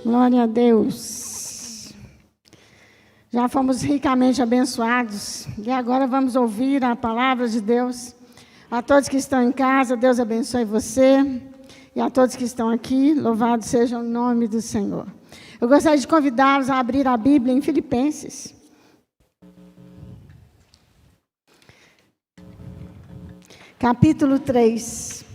Glória a Deus. Já fomos ricamente abençoados e agora vamos ouvir a palavra de Deus. A todos que estão em casa, Deus abençoe você. E a todos que estão aqui, louvado seja o nome do Senhor. Eu gostaria de convidá-los a abrir a Bíblia em Filipenses. Capítulo 3.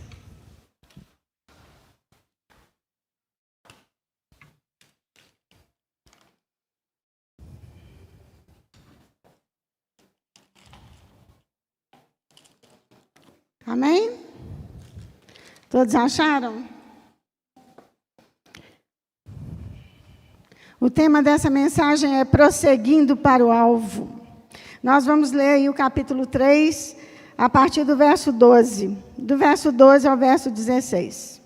Amém? Todos acharam? O tema dessa mensagem é prosseguindo para o alvo. Nós vamos ler aí o capítulo 3, a partir do verso 12. Do verso 12 ao verso 16.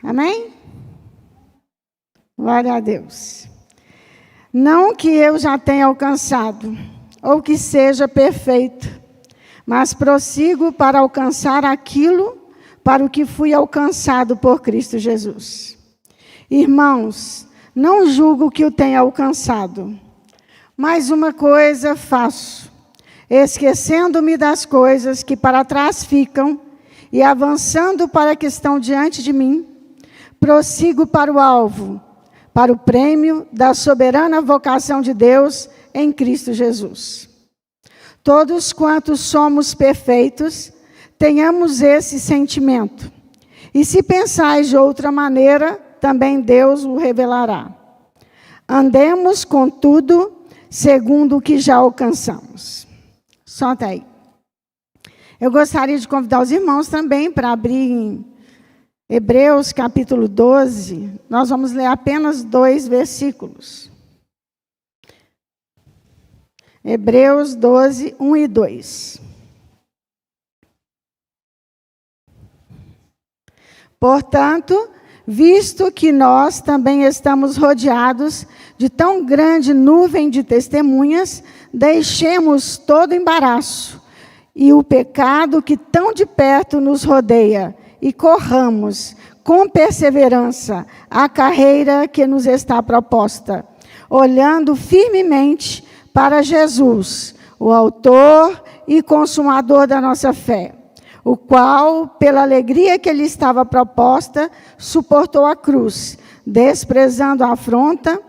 Amém? Glória a Deus. Não que eu já tenha alcançado, ou que seja perfeito, mas prossigo para alcançar aquilo para o que fui alcançado por Cristo Jesus. Irmãos, não julgo que o tenha alcançado, mas uma coisa faço, esquecendo-me das coisas que para trás ficam e avançando para que estão diante de mim, prossigo para o alvo, para o prêmio da soberana vocação de Deus em Cristo Jesus. Todos quantos somos perfeitos, tenhamos esse sentimento. E se pensais de outra maneira, também Deus o revelará. Andemos, contudo, segundo o que já alcançamos. Só até aí. Eu gostaria de convidar os irmãos também para abrir em Hebreus capítulo 12. Nós vamos ler apenas 2 versículos. Hebreus 12, 1 e 2. Portanto, visto que nós também estamos rodeados de tão grande nuvem de testemunhas, deixemos todo embaraço e o pecado que tão de perto nos rodeia, e corramos com perseverança a carreira que nos está proposta, olhando firmemente para Jesus, o autor e consumador da nossa fé, o qual, pela alegria que lhe estava proposta, suportou a cruz, desprezando a afronta,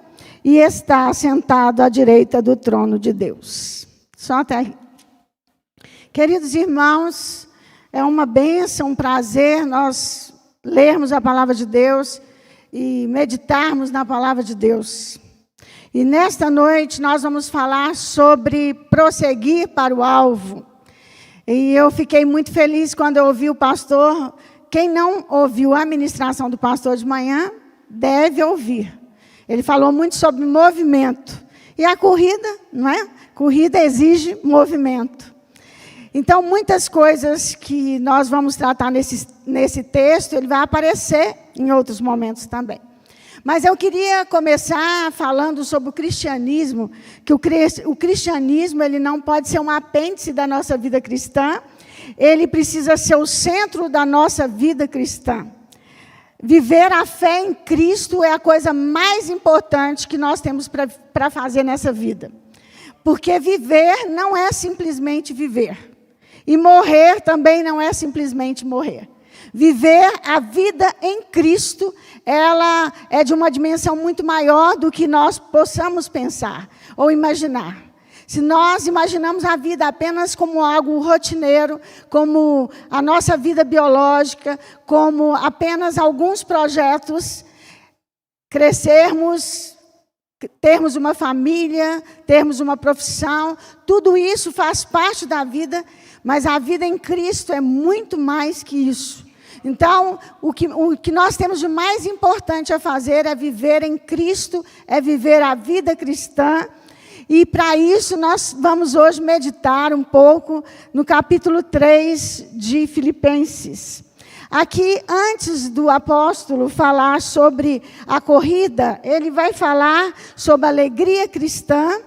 e está sentado à direita do trono de Deus. Só até aí. Queridos irmãos, é uma bênção, um prazer nós lermos a palavra de Deus e meditarmos na palavra de Deus. E nesta noite nós vamos falar sobre prosseguir para o alvo. E eu fiquei muito feliz quando eu ouvi o pastor. Quem não ouviu a ministração do pastor de manhã, deve ouvir. Ele falou muito sobre movimento. E a corrida, não é? Corrida exige movimento. Então, muitas coisas que nós vamos tratar nesse texto, ele vai aparecer em outros momentos também. Mas eu queria começar falando sobre o cristianismo, que o cristianismo ele não pode ser um apêndice da nossa vida cristã, ele precisa ser o centro da nossa vida cristã. Viver a fé em Cristo é a coisa mais importante que nós temos para fazer nessa vida. Porque viver não é simplesmente viver. E morrer também não é simplesmente morrer. Viver a vida em Cristo, ela é de uma dimensão muito maior do que nós possamos pensar ou imaginar. Se nós imaginamos a vida apenas como algo rotineiro, como a nossa vida biológica, como apenas alguns projetos, crescermos, termos uma família, termos uma profissão, tudo isso faz parte da vida, mas a vida em Cristo é muito mais que isso. Então, o que nós temos de mais importante a fazer é viver em Cristo, é viver a vida cristã. E para isso nós vamos hoje meditar um pouco no capítulo 3 de Filipenses. Aqui, antes do apóstolo falar sobre a corrida, ele vai falar sobre a alegria cristã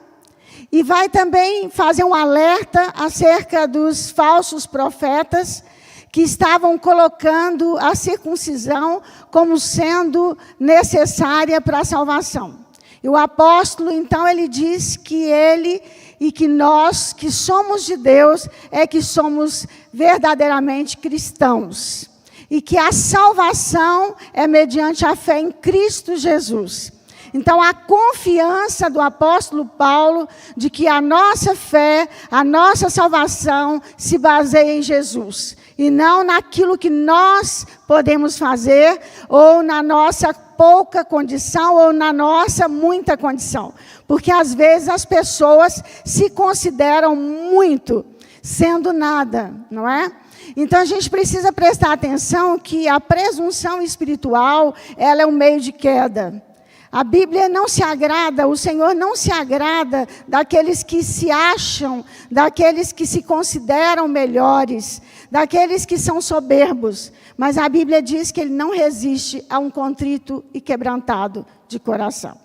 e vai também fazer um alerta acerca dos falsos profetas que estavam colocando a circuncisão como sendo necessária para a salvação. E o apóstolo, então, ele diz que ele e que nós, que somos de Deus, é que somos verdadeiramente cristãos. E que a salvação é mediante a fé em Cristo Jesus. Então, a confiança do apóstolo Paulo de que a nossa fé, a nossa salvação se baseia em Jesus. E não naquilo que nós podemos fazer, ou na nossa pouca condição, ou na nossa muita condição. Porque, às vezes, as pessoas se consideram muito, sendo nada, não é? Então, a gente precisa prestar atenção que a presunção espiritual, ela é um meio de queda. A Bíblia não se agrada, o Senhor não se agrada daqueles que se acham, daqueles que se consideram melhores, daqueles que são soberbos. Mas a Bíblia diz que Ele não resiste a um contrito e quebrantado de coração.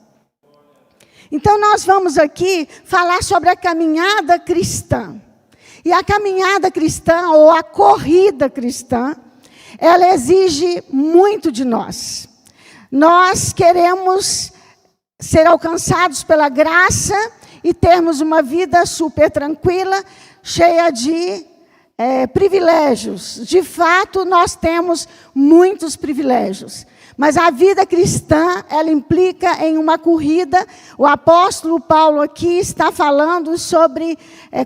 Então, nós vamos aqui falar sobre a caminhada cristã. E a caminhada cristã, ou a corrida cristã, ela exige muito de nós. Nós queremos ser alcançados pela graça e termos uma vida super tranquila, cheia de privilégios. De fato, nós temos muitos privilégios. Mas a vida cristã, ela implica em uma corrida. O apóstolo Paulo aqui está falando sobre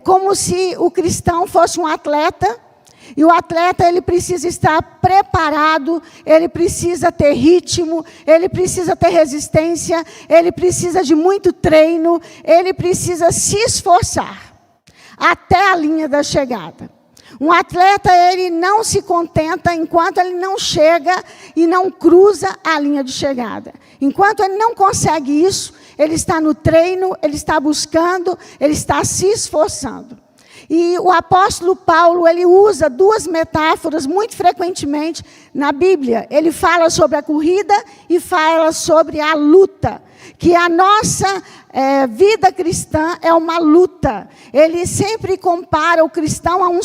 como se o cristão fosse um atleta. E o atleta, ele precisa estar preparado, ele precisa ter ritmo, ele precisa ter resistência, ele precisa de muito treino, ele precisa se esforçar até a linha da chegada. Um atleta, ele não se contenta enquanto ele não chega e não cruza a linha de chegada. Enquanto ele não consegue isso, ele está no treino, ele está buscando, ele está se esforçando. E o apóstolo Paulo, ele usa duas metáforas muito frequentemente na Bíblia. Ele fala sobre a corrida e fala sobre a luta. Que a nossa vida cristã é uma luta. Ele sempre compara o cristão a um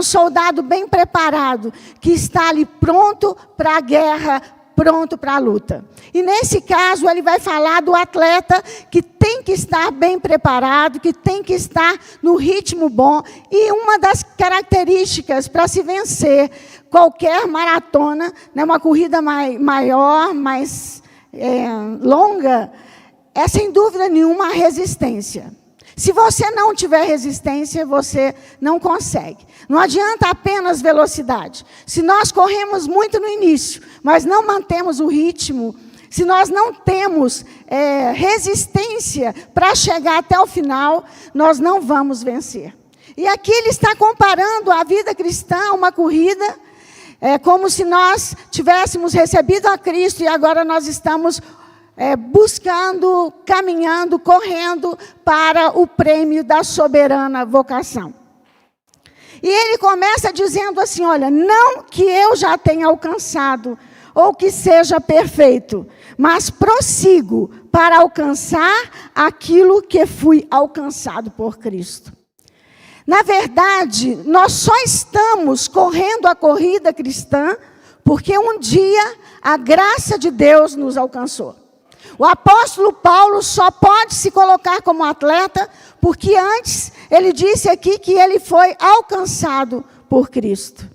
soldado bem preparado, que está ali pronto para a guerra, pronto para a luta. E nesse caso, ele vai falar do atleta que tem que estar bem preparado, que tem que estar no ritmo bom. E uma das características para se vencer qualquer maratona, né, uma corrida maior, mais longa, é sem dúvida nenhuma a resistência. Se você não tiver resistência, você não consegue. Não adianta apenas velocidade. Se nós corremos muito no início, mas não mantemos o ritmo, se nós não temos resistência para chegar até o final, nós não vamos vencer. E aqui ele está comparando a vida cristã a uma corrida, como se nós tivéssemos recebido a Cristo e agora nós estamos buscando, caminhando, correndo para o prêmio da soberana vocação. E ele começa dizendo assim, olha, não que eu já tenha alcançado, ou que seja perfeito, mas prossigo para alcançar aquilo que fui alcançado por Cristo. Na verdade, nós só estamos correndo a corrida cristã, porque um dia a graça de Deus nos alcançou. O apóstolo Paulo só pode se colocar como atleta, porque antes ele disse aqui que ele foi alcançado por Cristo.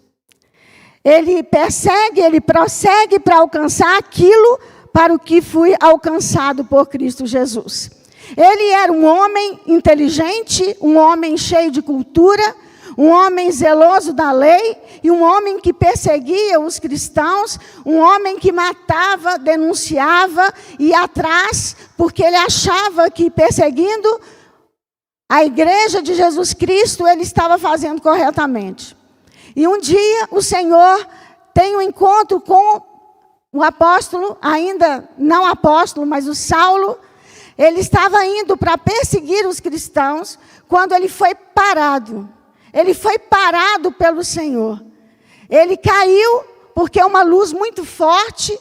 Ele persegue, ele prossegue para alcançar aquilo para o que foi alcançado por Cristo Jesus. Ele era um homem inteligente, um homem cheio de cultura, um homem zeloso da lei e um homem que perseguia os cristãos, um homem que matava, denunciava, ia atrás, porque ele achava que perseguindo a igreja de Jesus Cristo, ele estava fazendo corretamente. E um dia o Senhor tem um encontro com o apóstolo, ainda não apóstolo, mas o Saulo. Ele estava indo para perseguir os cristãos, quando ele foi parado. Ele foi parado pelo Senhor. Ele caiu porque uma luz muito forte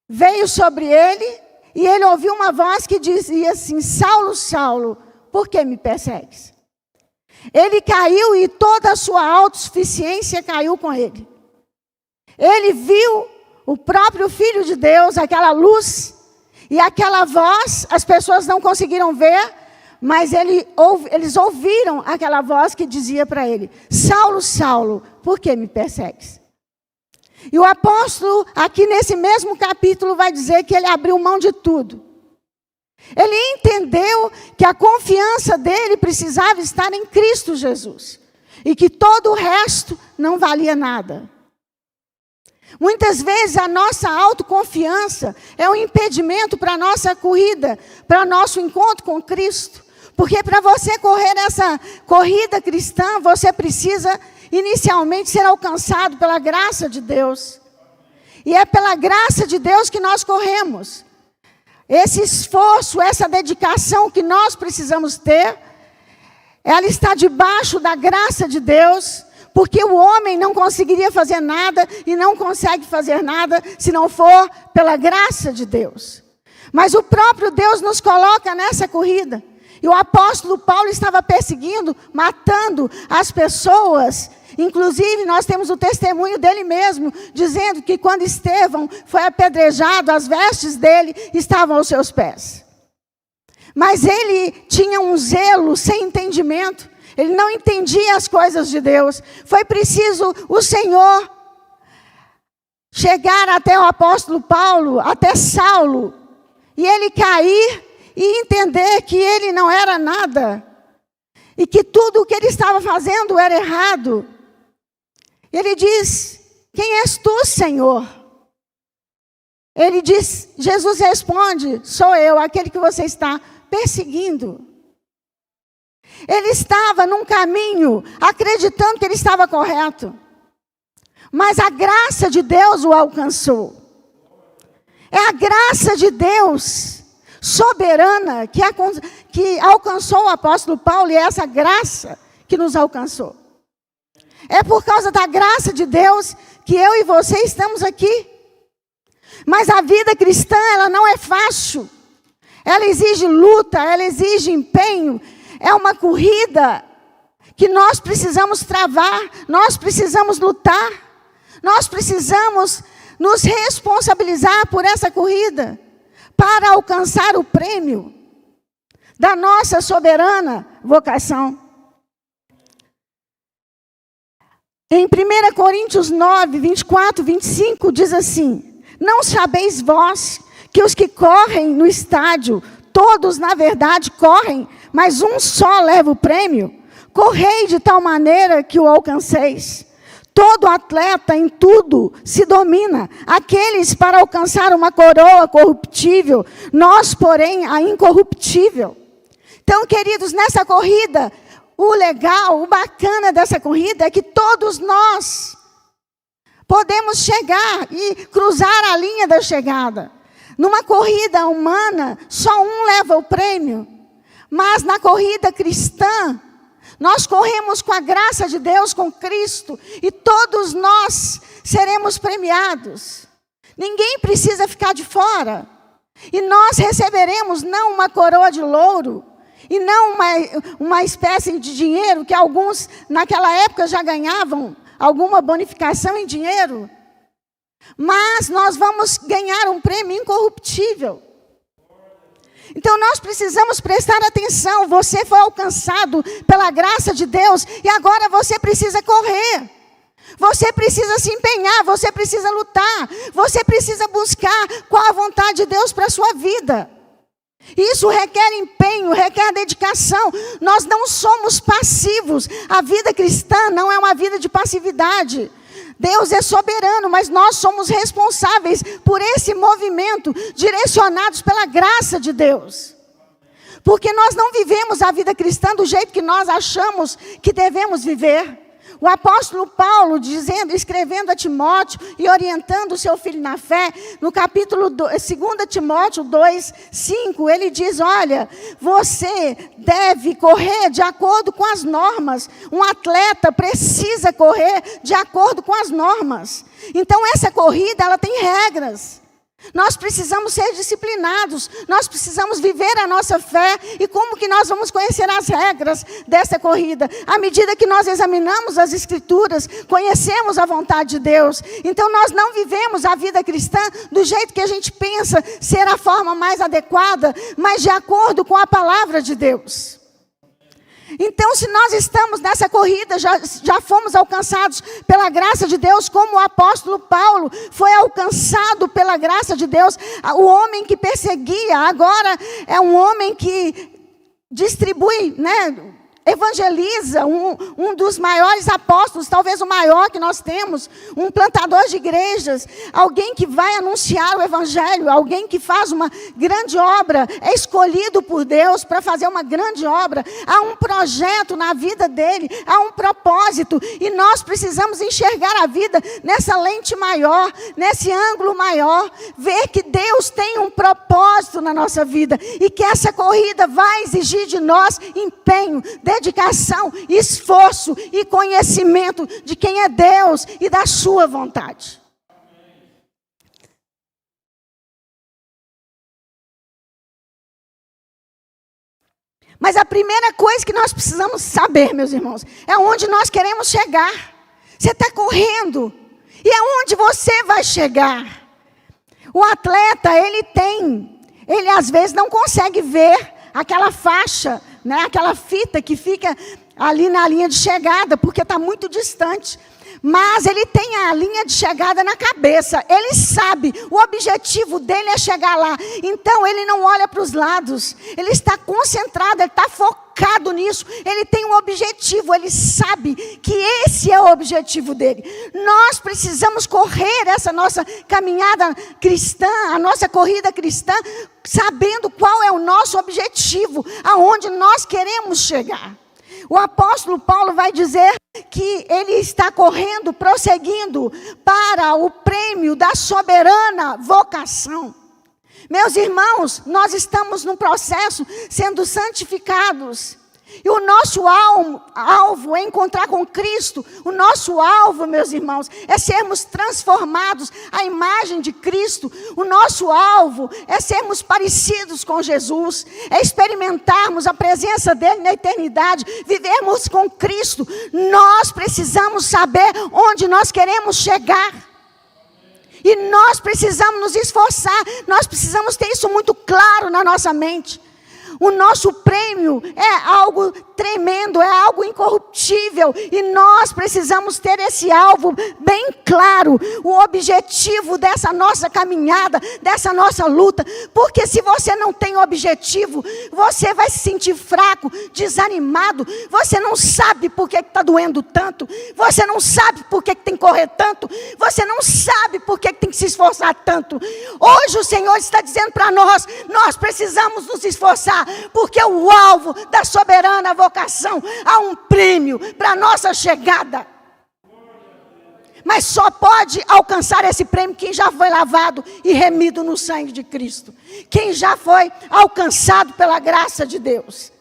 veio sobre ele e ele ouviu uma voz que dizia assim: Saulo, Saulo, por que me persegues? Ele caiu e toda a sua autossuficiência caiu com ele. Ele viu o próprio Filho de Deus, aquela luz e aquela voz, as pessoas não conseguiram ver, mas eles ouviram aquela voz que dizia para ele: Saulo, Saulo, por que me persegues? E o apóstolo, aqui nesse mesmo capítulo, vai dizer que ele abriu mão de tudo. Ele entendeu que a confiança dele precisava estar em Cristo Jesus. E que todo o resto não valia nada. Muitas vezes a nossa autoconfiança é um impedimento para a nossa corrida, para o nosso encontro com Cristo. Porque para você correr essa corrida cristã, você precisa inicialmente ser alcançado pela graça de Deus. E é pela graça de Deus que nós corremos. Esse esforço, essa dedicação que nós precisamos ter, ela está debaixo da graça de Deus, porque o homem não conseguiria fazer nada e não consegue fazer nada se não for pela graça de Deus. Mas o próprio Deus nos coloca nessa corrida. E o apóstolo Paulo estava perseguindo, matando as pessoas. Inclusive, nós temos o testemunho dele mesmo, dizendo que quando Estevão foi apedrejado, as vestes dele estavam aos seus pés. Mas ele tinha um zelo sem entendimento. Ele não entendia as coisas de Deus. Foi preciso o Senhor chegar até o apóstolo Paulo, até Saulo, e ele cair e entender que ele não era nada. E que tudo o que ele estava fazendo era errado. Ele diz: quem és tu, Senhor? Ele diz, Jesus responde: sou eu, aquele que você está perseguindo. Ele estava num caminho, acreditando que ele estava correto. Mas a graça de Deus o alcançou. É a graça de Deus soberana que alcançou o apóstolo Paulo, e é essa graça que nos alcançou. É por causa da graça de Deus que eu e você estamos aqui. Mas a vida cristã, ela não é fácil. Ela exige luta, ela exige empenho. É uma corrida que nós precisamos travar, nós precisamos lutar. Nós precisamos nos responsabilizar por essa corrida para alcançar o prêmio da nossa soberana vocação. Em 1 Coríntios 9, 24, 25, diz assim: não sabeis vós que os que correm no estádio, todos na verdade correm, mas um só leva o prêmio? Correi de tal maneira que o alcanceis. Todo atleta em tudo se domina, aqueles para alcançar uma coroa corruptível, nós, porém, a incorruptível. Então, queridos, nessa corrida, o legal, o bacana dessa corrida é que todos nós podemos chegar e cruzar a linha da chegada. Numa corrida humana, só um leva o prêmio, mas na corrida cristã, nós corremos com a graça de Deus, com Cristo, e todos nós seremos premiados. Ninguém precisa ficar de fora. E nós receberemos não uma coroa de louro, e não uma espécie de dinheiro, que alguns naquela época já ganhavam alguma bonificação em dinheiro. Mas nós vamos ganhar um prêmio incorruptível. Então nós precisamos prestar atenção. Você foi alcançado pela graça de Deus e agora você precisa correr. Você precisa se empenhar, você precisa lutar, você precisa buscar qual a vontade de Deus para a sua vida. Isso requer empenho, requer dedicação. Nós não somos passivos. A vida cristã não é uma vida de passividade. Deus é soberano, mas nós somos responsáveis por esse movimento, direcionados pela graça de Deus. Porque nós não vivemos a vida cristã do jeito que nós achamos que devemos viver. O apóstolo Paulo, escrevendo a Timóteo e orientando o seu filho na fé, no capítulo 2 Timóteo 2:5, ele diz, olha, você deve correr de acordo com as normas. Um atleta precisa correr de acordo com as normas. Então, essa corrida, ela tem regras. Nós precisamos ser disciplinados, nós precisamos viver a nossa fé. E como que nós vamos conhecer as regras dessa corrida? À medida que nós examinamos as Escrituras, conhecemos a vontade de Deus. Então nós não vivemos a vida cristã do jeito que a gente pensa ser a forma mais adequada, mas de acordo com a palavra de Deus. Então, se nós estamos nessa corrida, já fomos alcançados pela graça de Deus, como o apóstolo Paulo foi alcançado pela graça de Deus. O homem que perseguia, agora é um homem que distribui, evangeliza, um dos maiores apóstolos, talvez o maior que nós temos, um plantador de igrejas, alguém que vai anunciar o evangelho, alguém que faz uma grande obra, é escolhido por Deus para fazer uma grande obra. Há um projeto na vida dele, há um propósito, e nós precisamos enxergar a vida nessa lente maior, nesse ângulo maior, ver que Deus tem um propósito na nossa vida, e que essa corrida vai exigir de nós empenho, dedicação, esforço e conhecimento de quem é Deus e da sua vontade. Mas a primeira coisa que nós precisamos saber, meus irmãos, é onde nós queremos chegar. Você está correndo, e aonde você vai chegar? O atleta, ele às vezes não consegue ver aquela faixa, aquela fita que fica ali na linha de chegada, porque está muito distante. Mas ele tem a linha de chegada na cabeça. Ele sabe, o objetivo dele é chegar lá. Então ele não olha para os lados. Ele está concentrado, ele está focado nisso. Ele tem um objetivo, ele sabe que esse é o objetivo dele. Nós precisamos correr essa nossa caminhada cristã, a nossa corrida cristã, sabendo qual é o nosso objetivo, aonde nós queremos chegar. O apóstolo Paulo vai dizer que ele está correndo, prosseguindo para o prêmio da soberana vocação. Meus irmãos, nós estamos num processo sendo santificados. E o nosso alvo é encontrar com Cristo. O nosso alvo, meus irmãos, é sermos transformados à imagem de Cristo. O nosso alvo é sermos parecidos com Jesus. É experimentarmos a presença dele na eternidade. Vivermos com Cristo. Nós precisamos saber onde nós queremos chegar. E nós precisamos nos esforçar. Nós precisamos ter isso muito claro na nossa mente. O nosso prêmio é algo tremendo, é algo incorruptível. E nós precisamos ter esse alvo bem claro. O objetivo dessa nossa caminhada, dessa nossa luta. Porque se você não tem objetivo, você vai se sentir fraco, desanimado. Você não sabe por que está doendo tanto. Você não sabe por que tem que correr tanto. Você não sabe por que tem que se esforçar tanto. Hoje o Senhor está dizendo para nós, nós precisamos nos esforçar. Porque o alvo da soberana vocação, há um prêmio para a nossa chegada. Mas só pode alcançar esse prêmio quem já foi lavado e remido no sangue de Cristo. Quem já foi alcançado pela graça de Deus.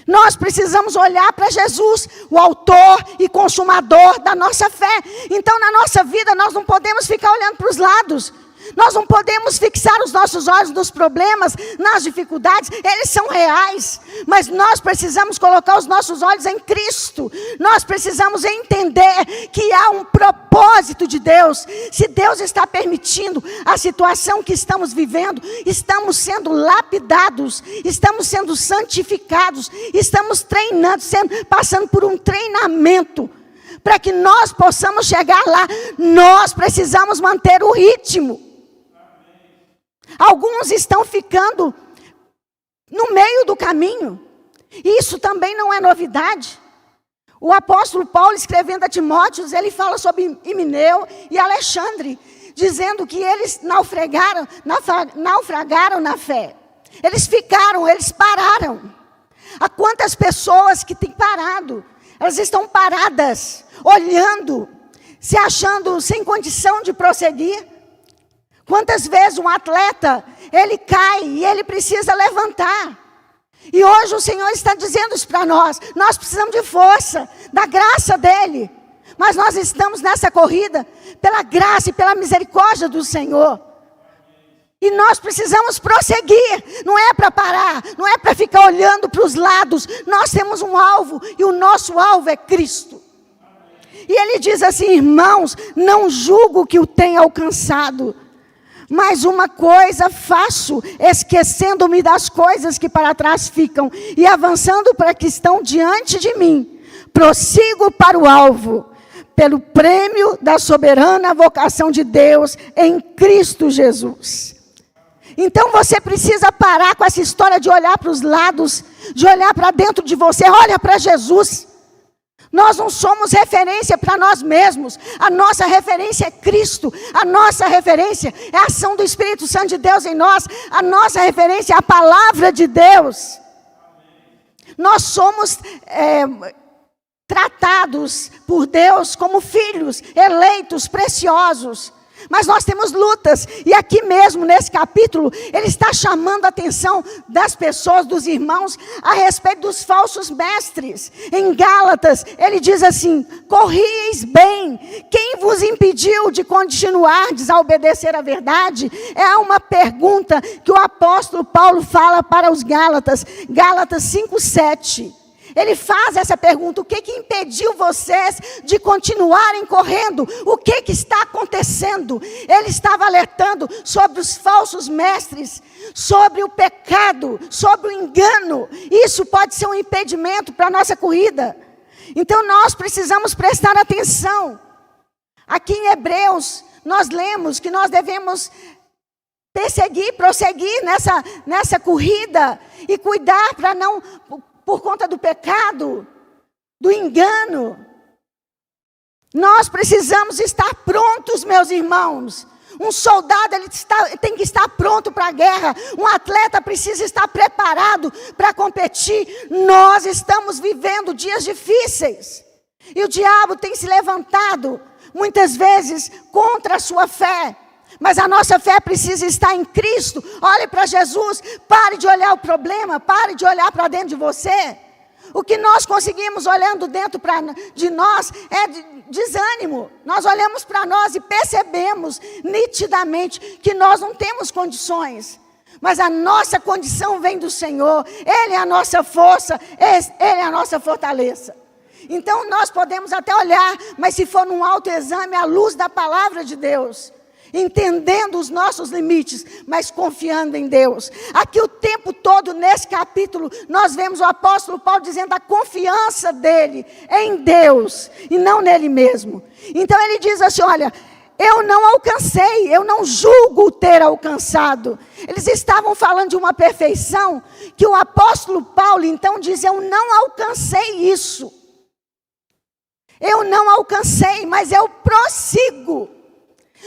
Nós precisamos olhar para Jesus, o autor e consumador da nossa fé. Então na nossa vida nós não podemos ficar olhando para os lados. Nós não podemos fixar os nossos olhos nos problemas, nas dificuldades, eles são reais, mas nós precisamos colocar os nossos olhos em Cristo. Nós precisamos entender que há um propósito de Deus. Se Deus está permitindo a situação que estamos vivendo, estamos sendo lapidados, estamos sendo santificados, estamos treinando, passando por um treinamento, para que nós possamos chegar lá. Nós precisamos manter o ritmo. Alguns estão ficando no meio do caminho. Isso também não é novidade. O apóstolo Paulo, escrevendo a Timóteo, ele fala sobre Himeneu e Alexandre, dizendo que eles naufragaram na fé. Eles pararam. Há quantas pessoas que têm parado? Elas estão paradas, olhando, se achando sem condição de prosseguir. Quantas vezes um atleta, ele cai e ele precisa levantar. E hoje o Senhor está dizendo isso para nós. Nós precisamos de força, da graça dEle. Mas nós estamos nessa corrida pela graça e pela misericórdia do Senhor. E nós precisamos prosseguir. Não é para parar, não é para ficar olhando para os lados. Nós temos um alvo e o nosso alvo é Cristo. E Ele diz assim: irmãos, não julgo que o tenha alcançado. Mas uma coisa faço, esquecendo-me das coisas que para trás ficam e avançando para que estão diante de mim, prossigo para o alvo, pelo prêmio da soberana vocação de Deus em Cristo Jesus. Então você precisa parar com essa história de olhar para os lados, de olhar para dentro de você. Olha para Jesus. Nós não somos referência para nós mesmos. A nossa referência é Cristo. A nossa referência é a ação do Espírito Santo de Deus em nós. A nossa referência é a palavra de Deus. Nós somos tratados por Deus como filhos, eleitos, preciosos. Mas nós temos lutas, e aqui mesmo nesse capítulo, ele está chamando a atenção das pessoas, dos irmãos, a respeito dos falsos mestres. Em Gálatas, ele diz assim: corrieis bem, quem vos impediu de continuardes a obedecer à verdade? É uma pergunta que o apóstolo Paulo fala para os Gálatas, Gálatas 5:7. Ele faz essa pergunta: o que impediu vocês de continuarem correndo? O que está acontecendo? Ele estava alertando sobre os falsos mestres, sobre o pecado, sobre o engano. Isso pode ser um impedimento para a nossa corrida. Então nós precisamos prestar atenção. Aqui em Hebreus, nós lemos que nós devemos perseguir, prosseguir nessa corrida e cuidar para não... por conta do pecado, do engano. Nós precisamos estar prontos, meus irmãos. Um soldado tem que estar pronto para a guerra. Um atleta precisa estar preparado para competir. Nós estamos vivendo dias difíceis. E o diabo tem se levantado, muitas vezes, contra a sua fé. Mas a nossa fé precisa estar em Cristo. Olhe para Jesus, pare de olhar o problema, pare de olhar para dentro de você. O que nós conseguimos olhando dentro de nós é desânimo. Nós olhamos para nós e percebemos nitidamente que nós não temos condições. Mas a nossa condição vem do Senhor. Ele é a nossa força, Ele é a nossa fortaleza. Então nós podemos até olhar, mas se for num autoexame, à luz da palavra de Deus, entendendo os nossos limites, mas confiando em Deus. Aqui o tempo todo, nesse capítulo, nós vemos o apóstolo Paulo dizendo a confiança dele em Deus, e não nele mesmo. Então ele diz assim: olha, eu não alcancei, eu não julgo ter alcançado. Eles estavam falando de uma perfeição, que o apóstolo Paulo então diz: eu não alcancei isso. Eu não alcancei, mas eu prossigo.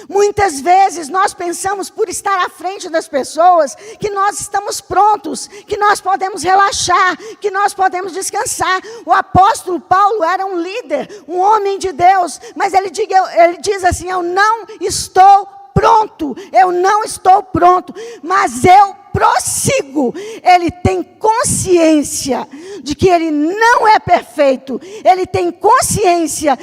Muitas vezes nós pensamos, por estar à frente das pessoas, que nós estamos prontos, que nós podemos relaxar, que nós podemos descansar. O apóstolo Paulo era um líder, um homem de Deus, mas ele diz assim: eu não estou pronto, eu não estou pronto, mas eu prossigo. Ele tem consciência de que ele não é perfeito, ele tem consciência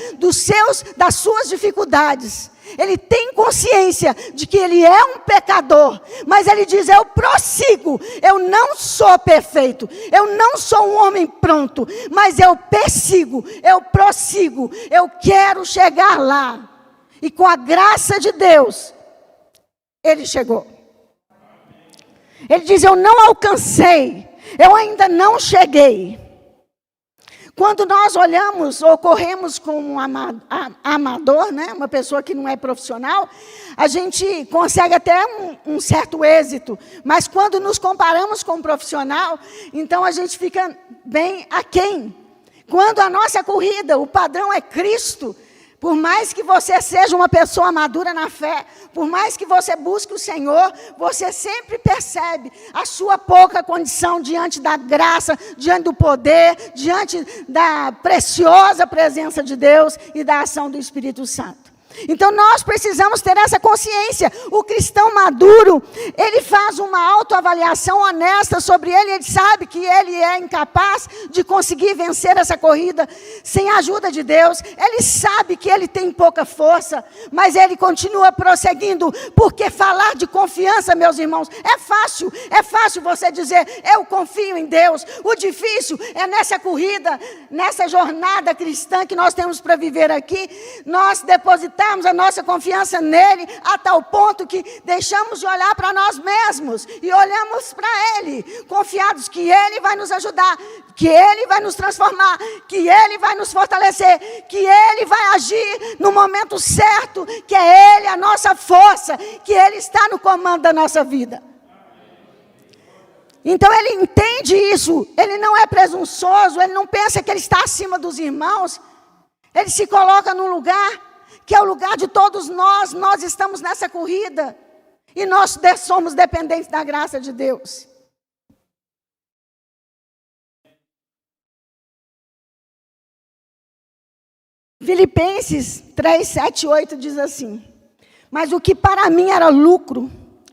das suas dificuldades. Ele tem consciência de que ele é um pecador, mas ele diz: eu prossigo, eu não sou perfeito, eu não sou um homem pronto, mas eu persigo, eu prossigo, eu quero chegar lá. E com a graça de Deus, ele chegou. Ele diz: eu não alcancei, eu ainda não cheguei. Quando nós olhamos ou corremos com um amador, né, uma pessoa que não é profissional, a gente consegue até um certo êxito. Mas quando nos comparamos com um profissional, então a gente fica bem aquém. Quando a nossa corrida, o padrão é Cristo, Por mais que você seja uma pessoa madura na fé, por mais que você busque o Senhor, você sempre percebe a sua pouca condição diante da graça, diante do poder, diante da preciosa presença de Deus e da ação do Espírito Santo. Então nós precisamos ter essa consciência. O cristão maduro, ele faz uma autoavaliação honesta sobre ele, ele sabe que ele é incapaz de conseguir vencer essa corrida sem a ajuda de Deus. Ele sabe que ele tem pouca força, mas ele continua prosseguindo, porque falar de confiança, meus irmãos, é fácil você dizer, eu confio em Deus. O difícil é nessa corrida, nessa jornada cristã que nós temos para viver aqui, nós depositarmos a nossa confiança nele a tal ponto que deixamos de olhar para nós mesmos e olhamos para ele, confiados que ele vai nos ajudar, que ele vai nos transformar, que ele vai nos fortalecer, que ele vai agir no momento certo, que é ele a nossa força, que ele está no comando da nossa vida. Então ele entende isso, ele não é presunçoso, ele não pensa que ele está acima dos irmãos, ele se coloca num lugar que é o lugar de todos nós. Nós estamos nessa corrida e nós somos dependentes da graça de Deus. Filipenses 3, 7, 8 diz assim: mas o que para mim era lucro,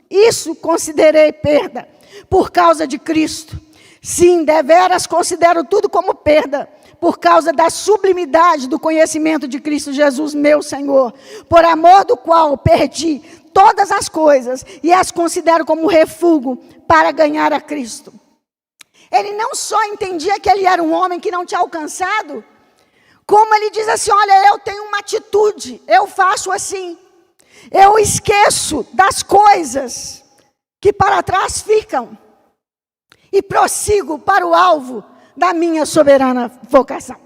isso considerei perda, por causa de Cristo. Sim, deveras considero tudo como perda, por causa da sublimidade do conhecimento de Cristo Jesus, meu Senhor, por amor do qual perdi todas as coisas e as considero como refúgio para ganhar a Cristo. Ele não só entendia que ele era um homem que não tinha alcançado, como ele diz assim, olha, eu tenho uma atitude, eu faço assim, eu esqueço das coisas que para trás ficam e prossigo para o alvo da minha soberana vocação.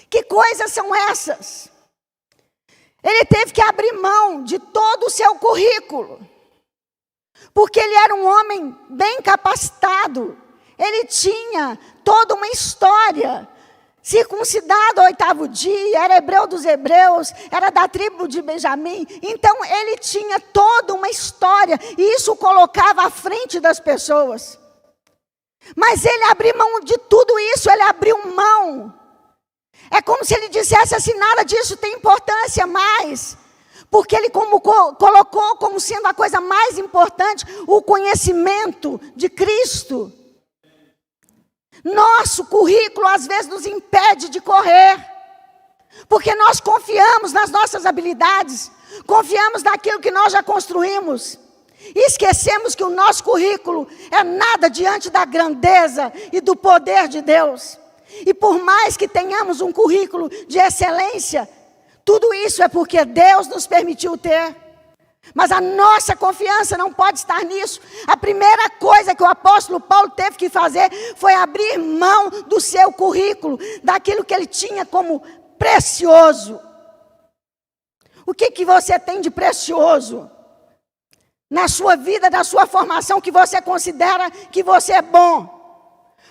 Que coisas são essas? Ele teve que abrir mão de todo o seu currículo, porque ele era um homem bem capacitado, ele tinha toda uma história, circuncidado ao 8º dia, era hebreu dos hebreus, era da tribo de Benjamim, então ele tinha toda uma história, e isso o colocava à frente das pessoas. Mas ele abriu mão de tudo isso, ele abriu mão. É como se ele dissesse assim, nada disso tem importância mais. Porque ele colocou como sendo a coisa mais importante o conhecimento de Cristo. Nosso currículo às vezes nos impede de correr. Porque nós confiamos nas nossas habilidades, confiamos naquilo que nós já construímos. E esquecemos que o nosso currículo é nada diante da grandeza e do poder de Deus. E por mais que tenhamos um currículo de excelência, tudo isso é porque Deus nos permitiu ter. Mas a nossa confiança não pode estar nisso. A primeira coisa que o apóstolo Paulo teve que fazer foi abrir mão do seu currículo, daquilo que ele tinha como precioso. O que você tem de precioso na sua vida, na sua formação, que você considera que você é bom?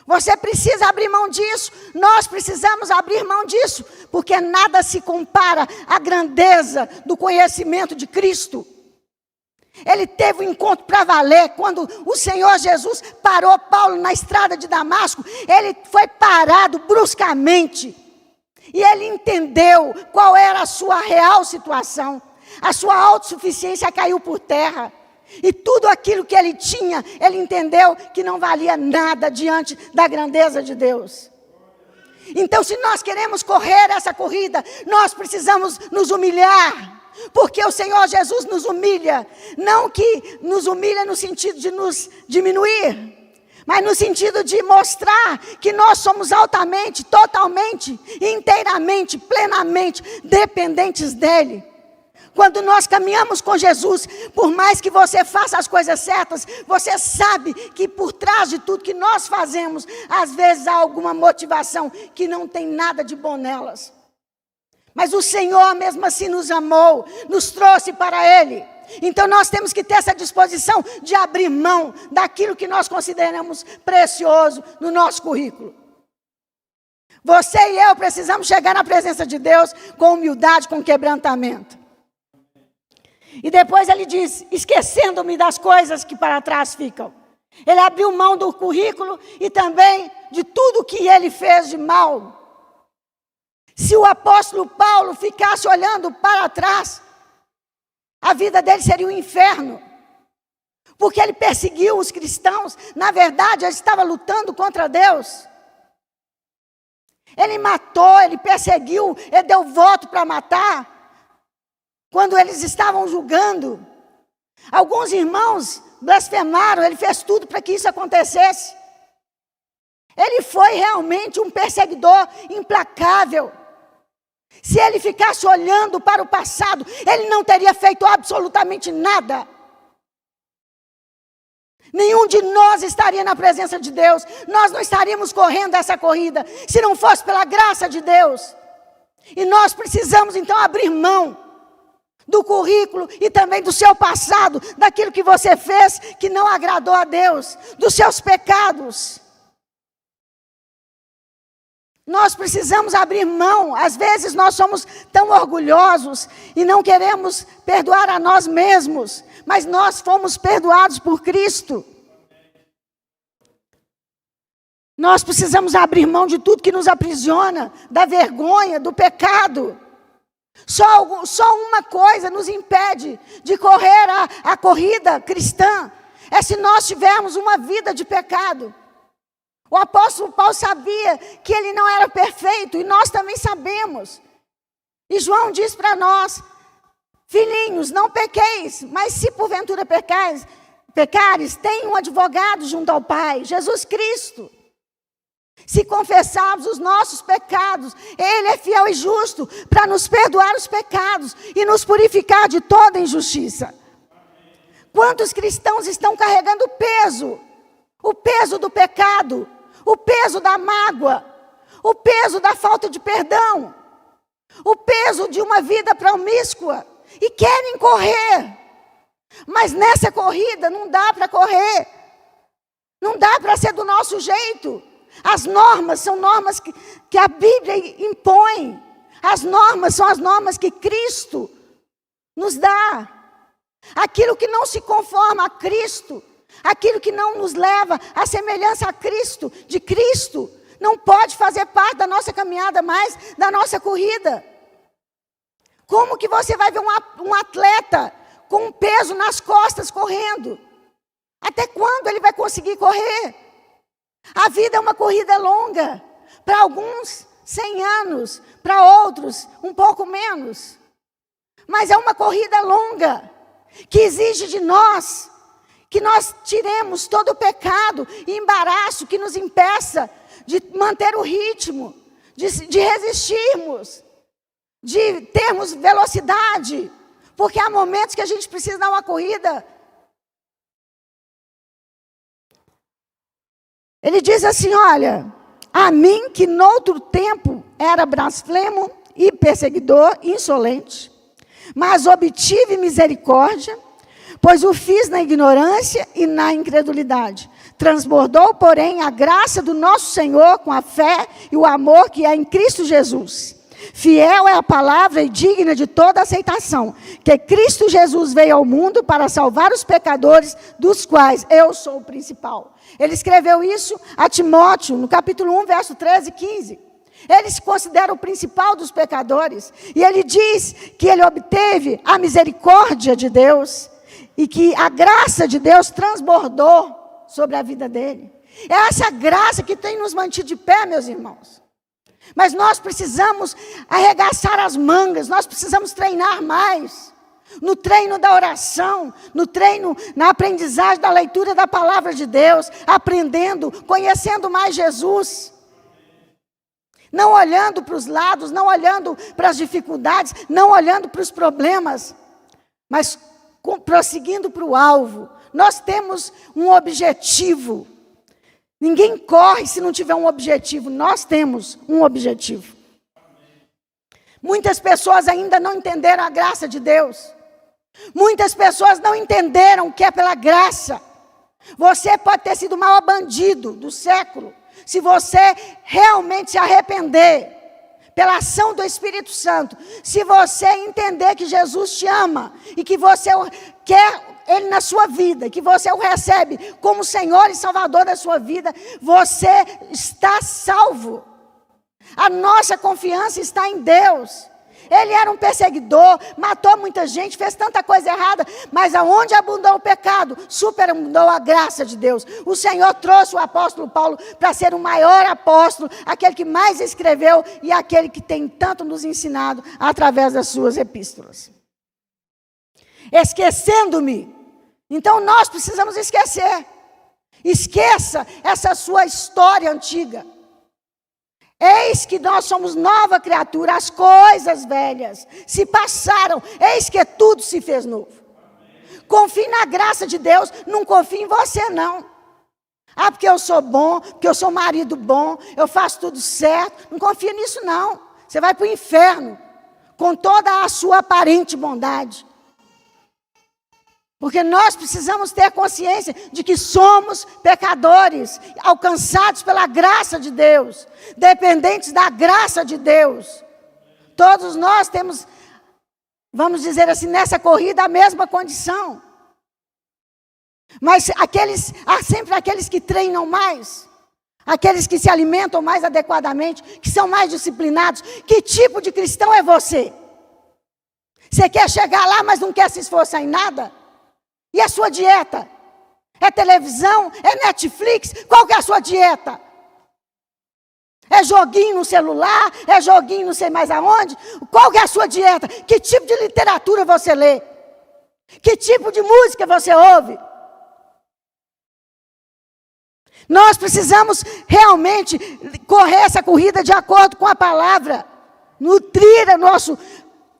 Você precisa abrir mão disso, nós precisamos abrir mão disso, porque nada se compara à grandeza do conhecimento de Cristo. Ele teve um encontro para valer, quando o Senhor Jesus parou Paulo na estrada de Damasco, ele foi parado bruscamente, e ele entendeu qual era a sua real situação, a sua autossuficiência caiu por terra. E tudo aquilo que ele tinha, ele entendeu que não valia nada diante da grandeza de Deus. Então, se nós queremos correr essa corrida, nós precisamos nos humilhar. Porque o Senhor Jesus nos humilha. Não que nos humilha no sentido de nos diminuir, mas no sentido de mostrar que nós somos altamente, totalmente, inteiramente, plenamente dependentes dEle. Quando nós caminhamos com Jesus, por mais que você faça as coisas certas, você sabe que por trás de tudo que nós fazemos, às vezes há alguma motivação que não tem nada de bom nelas. Mas o Senhor mesmo assim nos amou, nos trouxe para Ele. Então nós temos que ter essa disposição de abrir mão daquilo que nós consideramos precioso no nosso currículo. Você e eu precisamos chegar na presença de Deus com humildade, com quebrantamento. E depois ele diz, esquecendo-me das coisas que para trás ficam. Ele abriu mão do currículo e também de tudo que ele fez de mal. Se o apóstolo Paulo ficasse olhando para trás, a vida dele seria um inferno. Porque ele perseguiu os cristãos, na verdade ele estava lutando contra Deus. Ele matou, ele perseguiu, ele deu voto para matar. Quando eles estavam julgando, alguns irmãos blasfemaram, ele fez tudo para que isso acontecesse. Ele foi realmente um perseguidor implacável. Se ele ficasse olhando para o passado, ele não teria feito absolutamente nada. Nenhum de nós estaria na presença de Deus. Nós não estaríamos correndo essa corrida se não fosse pela graça de Deus. E nós precisamos então abrir mão do currículo e também do seu passado, daquilo que você fez que não agradou a Deus, dos seus pecados. Nós precisamos abrir mão. Às vezes nós somos tão orgulhosos e não queremos perdoar a nós mesmos, mas nós fomos perdoados por Cristo. Nós precisamos abrir mão de tudo que nos aprisiona, da vergonha, do pecado. Só uma coisa nos impede de correr a corrida cristã, é se nós tivermos uma vida de pecado. O apóstolo Paulo sabia que ele não era perfeito, e nós também sabemos. E João diz para nós, filhinhos, não pequeis, mas se porventura pecares, tem um advogado junto ao Pai, Jesus Cristo. Se confessarmos os nossos pecados, Ele é fiel e justo para nos perdoar os pecados e nos purificar de toda injustiça. Quantos cristãos estão carregando o peso do pecado, o peso da mágoa, o peso da falta de perdão, o peso de uma vida promíscua e querem correr. Mas nessa corrida não dá para correr, não dá para ser do nosso jeito. As normas são normas que a Bíblia impõe. As normas são as normas que Cristo nos dá. Aquilo que não se conforma a Cristo, aquilo que não nos leva à semelhança a Cristo, de Cristo, não pode fazer parte da nossa caminhada mais, da nossa corrida. Como que você vai ver um atleta com um peso nas costas correndo? Até quando ele vai conseguir correr? A vida é uma corrida longa. Para alguns, 100 anos. Para outros, um pouco menos. Mas é uma corrida longa, que exige de nós que nós tiremos todo o pecado e embaraço que nos impeça de manter o ritmo, de resistirmos, de termos velocidade, porque há momentos que a gente precisa dar uma corrida. Ele diz assim, olha, a mim que noutro tempo era blasfemo e perseguidor, insolente, mas obtive misericórdia, pois o fiz na ignorância e na incredulidade. Transbordou, porém, a graça do nosso Senhor com a fé e o amor que há em Cristo Jesus. Fiel é a palavra e digna de toda aceitação, que Cristo Jesus veio ao mundo para salvar os pecadores, dos quais eu sou o principal. Ele escreveu isso a Timóteo, no capítulo 1, verso 13 e 15. Ele se considera o principal dos pecadores, e ele diz que ele obteve a misericórdia de Deus, e que a graça de Deus transbordou sobre a vida dele. É essa graça que tem nos mantido de pé, meus irmãos. Mas nós precisamos arregaçar as mangas, nós precisamos treinar mais. No treino da oração, no treino, na aprendizagem da leitura da palavra de Deus, aprendendo, conhecendo mais Jesus. Não olhando para os lados, não olhando para as dificuldades, não olhando para os problemas, mas prosseguindo para o alvo. Nós temos um objetivo. Ninguém corre se não tiver um objetivo. Nós temos um objetivo. Muitas pessoas ainda não entenderam a graça de Deus. Muitas pessoas não entenderam o que é pela graça. Você pode ter sido o maior bandido do século, se você realmente se arrepender pela ação do Espírito Santo, se você entender que Jesus te ama e que você quer Ele na sua vida, que você o recebe como Senhor e Salvador da sua vida, você está salvo. A nossa confiança está em Deus. Ele era um perseguidor, matou muita gente, fez tanta coisa errada, mas aonde abundou o pecado, superabundou a graça de Deus. O Senhor trouxe o apóstolo Paulo para ser o maior apóstolo, aquele que mais escreveu e aquele que tem tanto nos ensinado através das suas epístolas. Esquecendo-me. Então nós precisamos esquecer. Esqueça essa sua história antiga. Eis que nós somos nova criatura, as coisas velhas se passaram, eis que tudo se fez novo. Confie na graça de Deus, não confie em você não. Ah, porque eu sou bom, porque eu sou marido bom, eu faço tudo certo, não confia nisso não. Você vai para o inferno, com toda a sua aparente bondade. Porque nós precisamos ter consciência de que somos pecadores, alcançados pela graça de Deus, dependentes da graça de Deus. Todos nós temos, vamos dizer assim, nessa corrida a mesma condição. Mas há sempre aqueles que treinam mais, aqueles que se alimentam mais adequadamente, que são mais disciplinados. Que tipo de cristão é você? Você quer chegar lá, mas não quer se esforçar em nada? E a sua dieta? É televisão? É Netflix? Qual que é a sua dieta? É joguinho no celular? É joguinho não sei mais aonde? Qual que é a sua dieta? Que tipo de literatura você lê? Que tipo de música você ouve? Nós precisamos realmente correr essa corrida de acordo com a palavra. Nutrir o nosso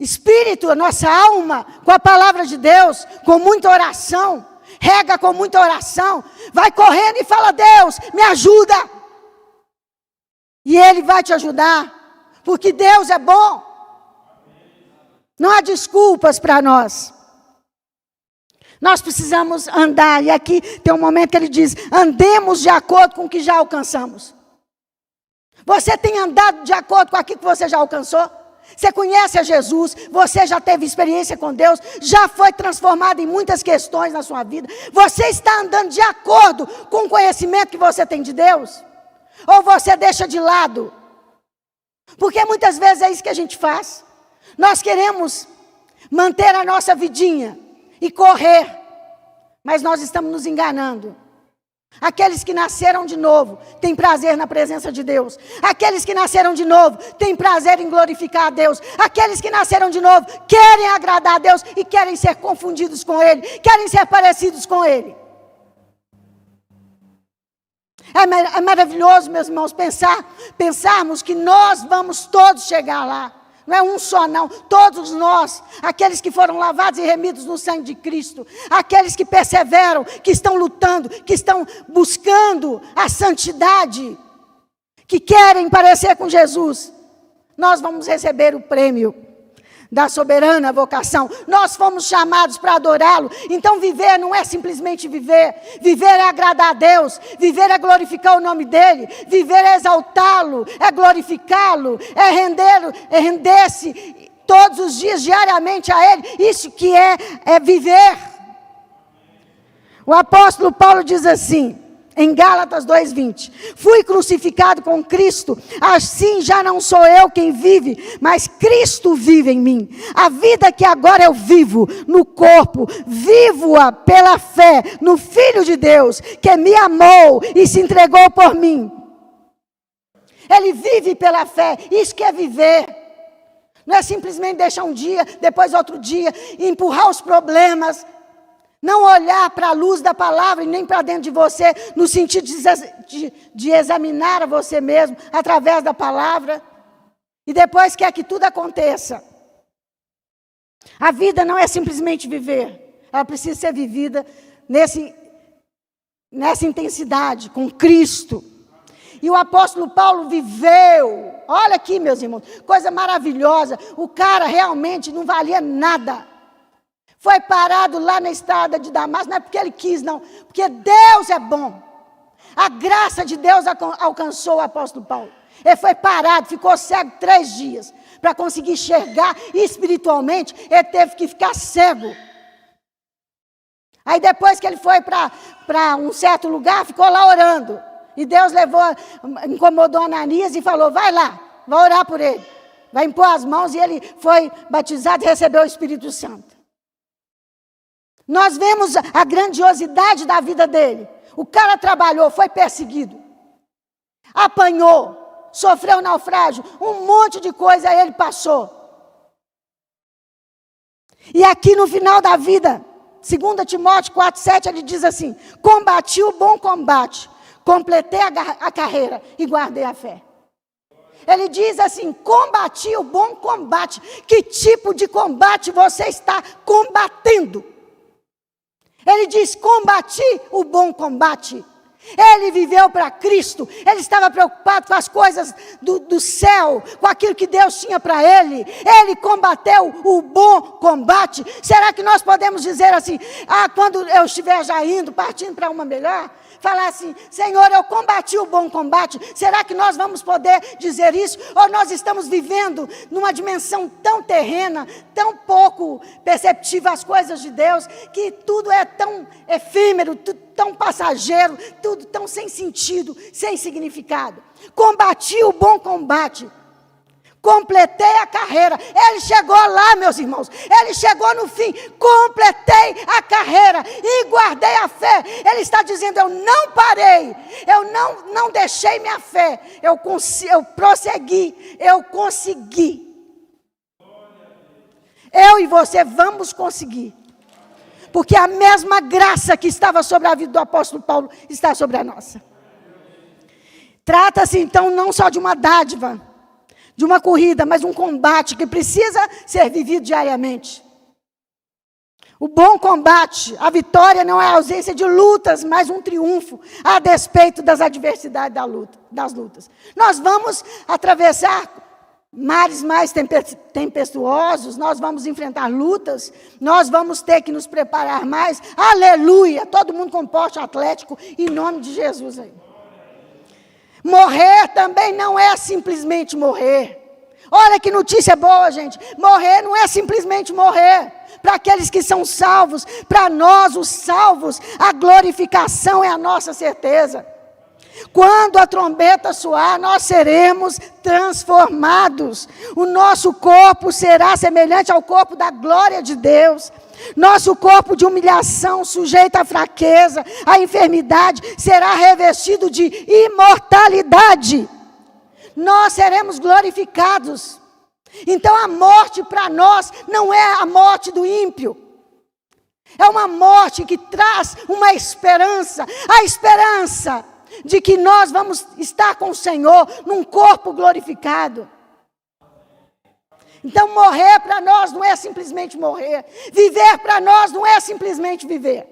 espírito, a nossa alma, com a palavra de Deus, com muita oração, rega com muita oração, vai correndo e fala: Deus, me ajuda, e Ele vai te ajudar, porque Deus é bom, não há desculpas para nós. Nós precisamos andar, e aqui tem um momento que ele diz: andemos de acordo com o que já alcançamos. Você tem andado de acordo com aquilo que você já alcançou? Você conhece a Jesus, você já teve experiência com Deus, já foi transformado em muitas questões na sua vida. Você está andando de acordo com o conhecimento que você tem de Deus? Ou você deixa de lado? Porque muitas vezes é isso que a gente faz. Nós queremos manter a nossa vidinha e correr, mas nós estamos nos enganando. Aqueles que nasceram de novo têm prazer na presença de Deus. Aqueles que nasceram de novo têm prazer em glorificar a Deus. Aqueles que nasceram de novo querem agradar a Deus e querem ser confundidos com Ele, querem ser parecidos com Ele. É maravilhoso, meus irmãos, pensarmos que nós vamos todos chegar lá. Não é um só não, todos nós, aqueles que foram lavados e remidos no sangue de Cristo, aqueles que perseveram, que estão lutando, que estão buscando a santidade, que querem parecer com Jesus, nós vamos receber o prêmio da soberana vocação. Nós fomos chamados para adorá-lo. Então viver não é simplesmente viver. Viver é agradar a Deus. Viver é glorificar o nome dEle. Viver é exaltá-lo, é glorificá-lo, é render-se todos os dias, diariamente a Ele. Isso que é viver. O apóstolo Paulo diz assim, em Gálatas 2:20, fui crucificado com Cristo, assim já não sou eu quem vive, mas Cristo vive em mim. A vida que agora eu vivo no corpo, vivo-a pela fé no Filho de Deus, que me amou e se entregou por mim. Ele vive pela fé, isso que é viver. Não é simplesmente deixar um dia, depois outro dia, e empurrar os problemas. Não olhar para a luz da palavra e nem para dentro de você, no sentido de examinar a você mesmo, através da palavra, e depois quer que tudo aconteça. A vida não é simplesmente viver, ela precisa ser vivida nessa intensidade, com Cristo. E o apóstolo Paulo viveu, olha aqui, meus irmãos, coisa maravilhosa, o cara realmente não valia nada. Foi parado lá na estrada de Damasco, não é porque ele quis, não. Porque Deus é bom. a graça de Deus alcançou o apóstolo Paulo. Ele foi parado, ficou cego 3 dias. Para conseguir enxergar espiritualmente, ele teve que ficar cego. Aí depois que ele foi para um certo lugar, ficou lá orando. E Deus incomodou Ananias e falou, vai lá, vai orar por ele. Vai impor as mãos, e ele foi batizado e recebeu o Espírito Santo. Nós vemos a grandiosidade da vida dele. O cara trabalhou, foi perseguido, apanhou, sofreu naufrágio, um monte de coisa ele passou. E aqui no final da vida, 2 Timóteo 4,7, ele diz assim, combati o bom combate, completei a carreira e guardei a fé. Ele diz assim, combati o bom combate. Que tipo de combate você está combatendo? Ele diz, combati o bom combate. Ele viveu para Cristo, ele estava preocupado com as coisas do céu, com aquilo que Deus tinha para ele. Ele combateu o bom combate. Será que nós podemos dizer assim, quando eu estiver já indo, partindo para uma melhor, falar assim, Senhor, eu combati o bom combate? Será que nós vamos poder dizer isso? Ou nós estamos vivendo numa dimensão tão terrena, tão pouco perceptível às coisas de Deus, que tudo é tão efêmero, tudo tão passageiro, tudo tão sem sentido, sem significado? Combati o bom combate, completei a carreira. Ele chegou lá, meus irmãos, ele chegou no fim. Completei a carreira e guardei a fé. Ele está dizendo, eu não parei, eu não deixei minha fé, eu prossegui, eu consegui. Eu e você vamos conseguir, porque a mesma graça que estava sobre a vida do apóstolo Paulo está sobre a nossa. Trata-se então não só de uma dádiva, de uma corrida, mas um combate que precisa ser vivido diariamente. O bom combate, a vitória não é a ausência de lutas, mas um triunfo, a despeito das adversidades das lutas. Nós vamos atravessar mares mais tempestuosos, nós vamos enfrentar lutas, nós vamos ter que nos preparar mais. Aleluia! Todo mundo com porte atlético, em nome de Jesus aí. Morrer também não é simplesmente morrer. Olha que notícia boa, gente. Morrer não é simplesmente morrer. Para aqueles que são salvos, para nós os salvos, a glorificação é a nossa certeza. Quando a trombeta soar, nós seremos transformados. O nosso corpo será semelhante ao corpo da glória de Deus. Nosso corpo de humilhação, sujeito à fraqueza, à enfermidade, será revestido de imortalidade. Nós seremos glorificados. Então a morte para nós não é a morte do ímpio. É uma morte que traz uma esperança. A esperança de que nós vamos estar com o Senhor num corpo glorificado. Então morrer para nós não é simplesmente morrer. Viver para nós não é simplesmente viver.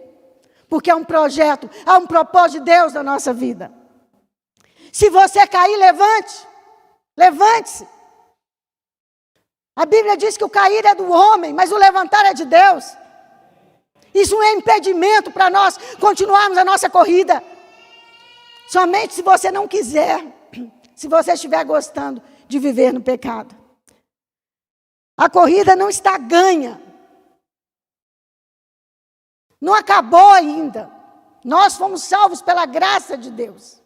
Porque é um projeto, há um propósito de Deus na nossa vida. Se você cair, levante-se. A Bíblia diz que o cair é do homem, mas o levantar é de Deus. Isso não é impedimento para nós continuarmos a nossa corrida. Somente se você não quiser, se você estiver gostando de viver no pecado. A corrida não está ganha. Não acabou ainda. Nós fomos salvos pela graça de Deus.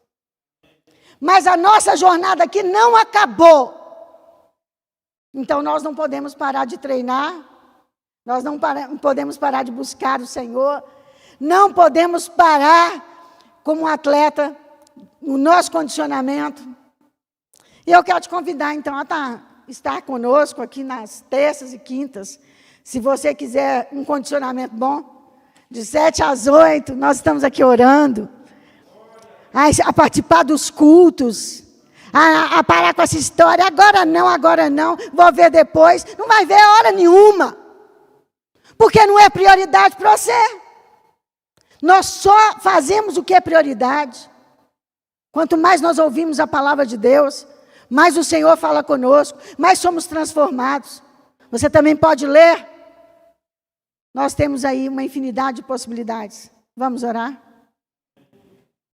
Mas a nossa jornada aqui não acabou. Então nós não podemos parar de treinar. Nós não podemos parar de buscar o Senhor. Não podemos parar como um atleta no nosso condicionamento. E eu quero te convidar então a estar conosco aqui nas terças e quintas. Se você quiser um condicionamento bom, de 7 às 8, nós estamos aqui orando. A participar dos cultos. A parar com essa história, agora não, vou ver depois. Não vai ver hora nenhuma. Porque não é prioridade para você. Nós só fazemos o que é prioridade. Quanto mais nós ouvimos a palavra de Deus, mais o Senhor fala conosco, mais somos transformados. Você também pode ler. Nós temos aí uma infinidade de possibilidades. Vamos orar?